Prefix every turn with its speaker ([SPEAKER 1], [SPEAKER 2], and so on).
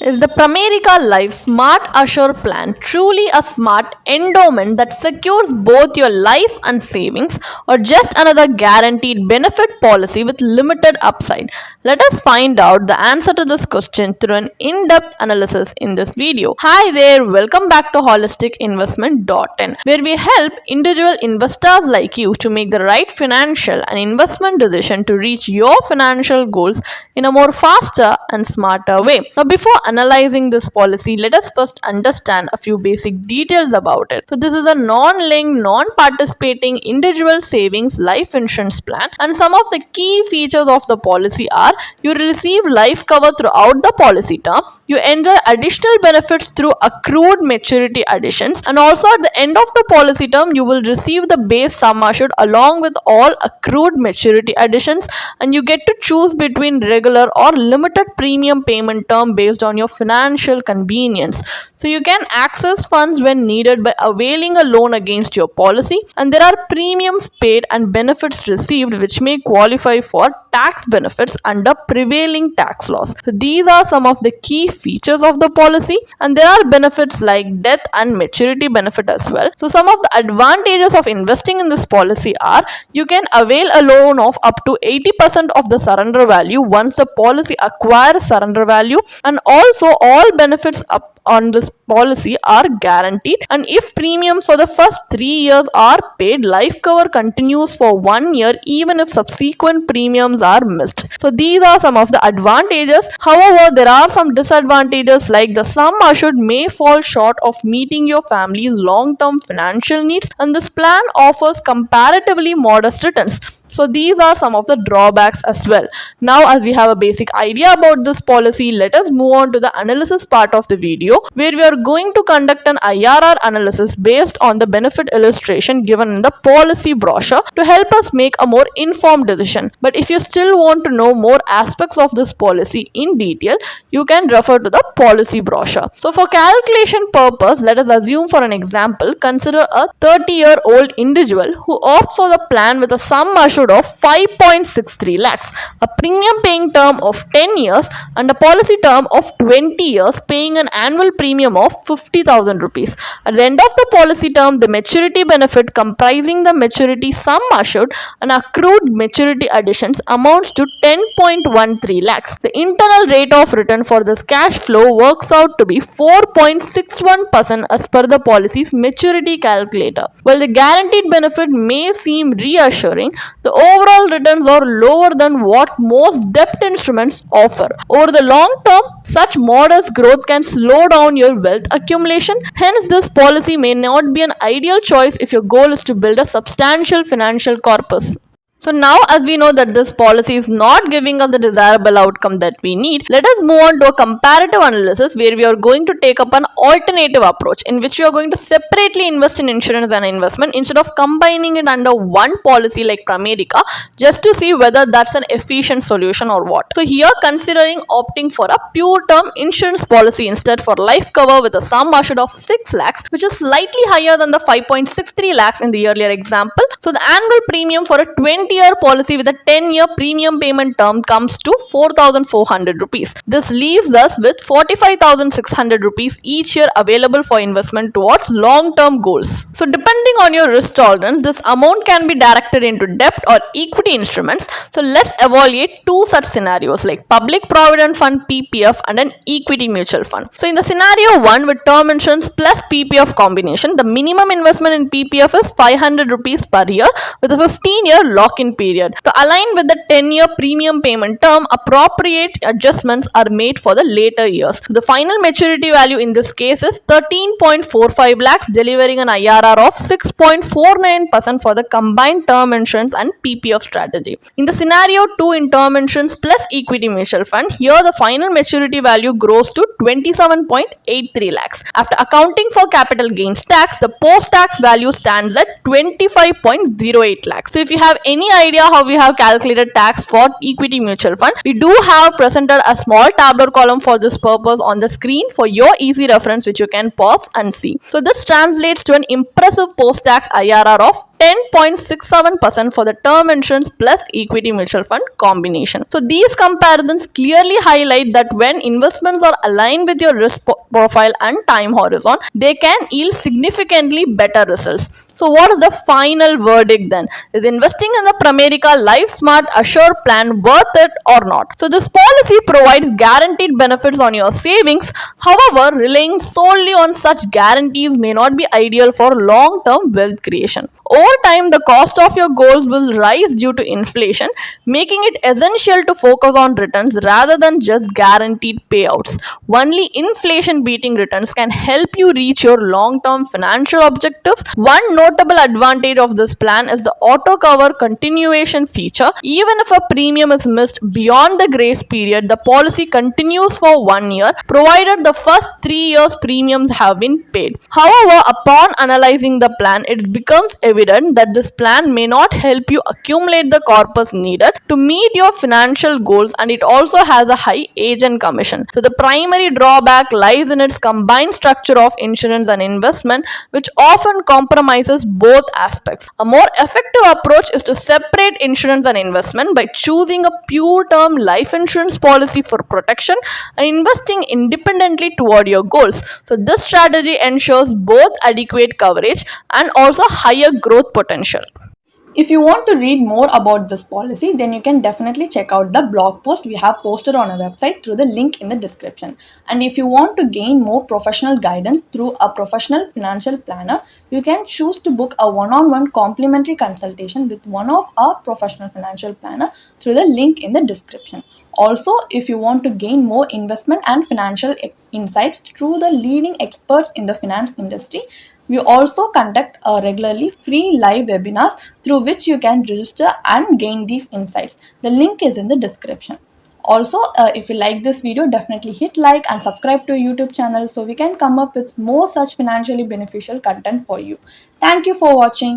[SPEAKER 1] Is the Pramerica Life Smart Assure Plan truly a smart endowment that secures both your life and savings, or just another guaranteed benefit policy with limited upside? Let us find out the answer to this question through an in-depth analysis in this video. Hi there, welcome back to holisticinvestment.in, where we help individual investors like you to make the right financial and investment decision to reach your financial goals in a more faster and smarter way. Now, before analyzing this policy, let us first understand a few basic details about it. So this is a non-linked, non-participating individual savings life insurance plan, and some of the key features of the policy are: you receive life cover throughout the policy term, you enjoy additional benefits through accrued maturity additions, and also at the end of the policy term you will receive the base sum assured along with all accrued maturity additions, and you get to choose between regular or limited premium payment term based on your financial convenience. So you can access funds when needed by availing a loan against your policy, and there are premiums paid and benefits received which may qualify for tax benefits under prevailing tax laws. So these are some of the key features of the policy, and there are benefits like death and maturity benefit as well. So some of the advantages of investing in this policy are: you can avail a loan of up to 80% of the surrender value once the policy acquires surrender value, and also all benefits up on this policy are guaranteed, and if premiums for the first 3 years are paid, life cover continues for 1 year even if subsequent premiums are missed. So these are some of the advantages. However, there are some disadvantages, like the sum assured may fall short of meeting your family's long-term financial needs, and this plan offers comparatively modest returns. So these are some of the drawbacks as well. Now, as we have a basic idea about this policy, let us move on to the analysis part of the video, where we are going to conduct an IRR analysis based on the benefit illustration given in the policy brochure to help us make a more informed decision. But if you still want to know more aspects of this policy in detail, you can refer to the policy brochure. So for calculation purpose, let us assume for an example, consider a 30-year-old individual who opts for the plan with a sum assured of 5.63 lakhs, a premium paying term of 10 years, and a policy term of 20 years, paying an annual premium of 50,000 rupees. At the end of the policy term, the maturity benefit comprising the maturity sum assured and accrued maturity additions amounts to 10.13 lakhs. The internal rate of return for this cash flow works out to be 4.61% as per the policy's maturity calculator. While the guaranteed benefit may seem reassuring, the overall returns are lower than what most debt instruments offer. Over the long term, such modest growth can slow down your wealth accumulation. Hence, this policy may not be an ideal choice if your goal is to build a substantial financial corpus. So now, as we know that this policy is not giving us the desirable outcome that we need, let us move on to a comparative analysis where we are going to take up an alternative approach in which we are going to separately invest in insurance and investment instead of combining it under one policy like Pramerica, just to see whether that's an efficient solution or what. So here, considering opting for a pure term insurance policy instead for life cover with a sum assured of 6 lakhs, which is slightly higher than the 5.63 lakhs in the earlier example. So the annual premium for a 20-year policy with a 10-year premium payment term comes to 4,400 rupees. This leaves us with 45,600 rupees each year available for investment towards long-term goals. So depending on your risk tolerance, this amount can be directed into debt or equity instruments. So let's evaluate two such scenarios, like public provident fund (PPF) and an equity mutual fund. So in the scenario 1 with term insurance plus PPF combination, the minimum investment in PPF is 500 rupees per year with a 15-year lock-in period. To align with the 10-year premium payment term, appropriate adjustments are made for the later years. The final maturity value in this case is 13.45 lakhs, delivering an IRR of 6.49% for the combined term insurance and PPF strategy. In the scenario 2 in term insurance plus equity mutual fund, here the final maturity value grows to 27.83 lakhs. After accounting for capital gains tax, the post-tax value stands at 25.08 lakhs. So if you have any any idea how we have calculated tax for equity mutual fund? We do have presented a small tabular column for this purpose on the screen for your easy reference, which you can pause and see. So this translates to an impressive post-tax IRR of 10.67% for the term insurance plus equity mutual fund combination. So these comparisons clearly highlight that when investments are aligned with your risk profile and time horizon, they can yield significantly better results. So what is the final verdict then? Is investing in the Pramerica Life Smart Assure plan worth it or not? So this policy provides guaranteed benefits on your savings. However, relying solely on such guarantees may not be ideal for long-term wealth creation. Over time, the cost of your goals will rise due to inflation, making it essential to focus on returns rather than just guaranteed payouts. Only inflation beating returns can help you reach your long-term financial objectives. One notable advantage of this plan is the auto cover continuation feature. Even if a premium is missed beyond the grace period, the policy continues for 1 year, provided the first 3 years premiums have been paid. However, upon analyzing the plan, it becomes evident that this plan may not help you accumulate the corpus needed to meet your financial goals, and it also has a high agent commission. So the primary drawback lies in its combined structure of insurance and investment, which often compromises both aspects. A more effective approach is to separate insurance and investment by choosing a pure term life insurance policy for protection and investing independently toward your goals. So this strategy ensures both adequate coverage and also higher growth potential. If you want to read more about this policy, then you can definitely check out the blog post we have posted on our website through the link in the description. And if you want to gain more professional guidance through a professional financial planner, you can choose to book a one-on-one complimentary consultation with one of our professional financial planner through the link in the description. Also, if you want to gain more investment and financial insights through the leading experts in the finance industry, we also conduct regularly free live webinars through which you can register and gain these insights. The link is in the description. Also, if you like this video, definitely hit like and subscribe to our YouTube channel so we can come up with more such financially beneficial content for you. Thank you for watching.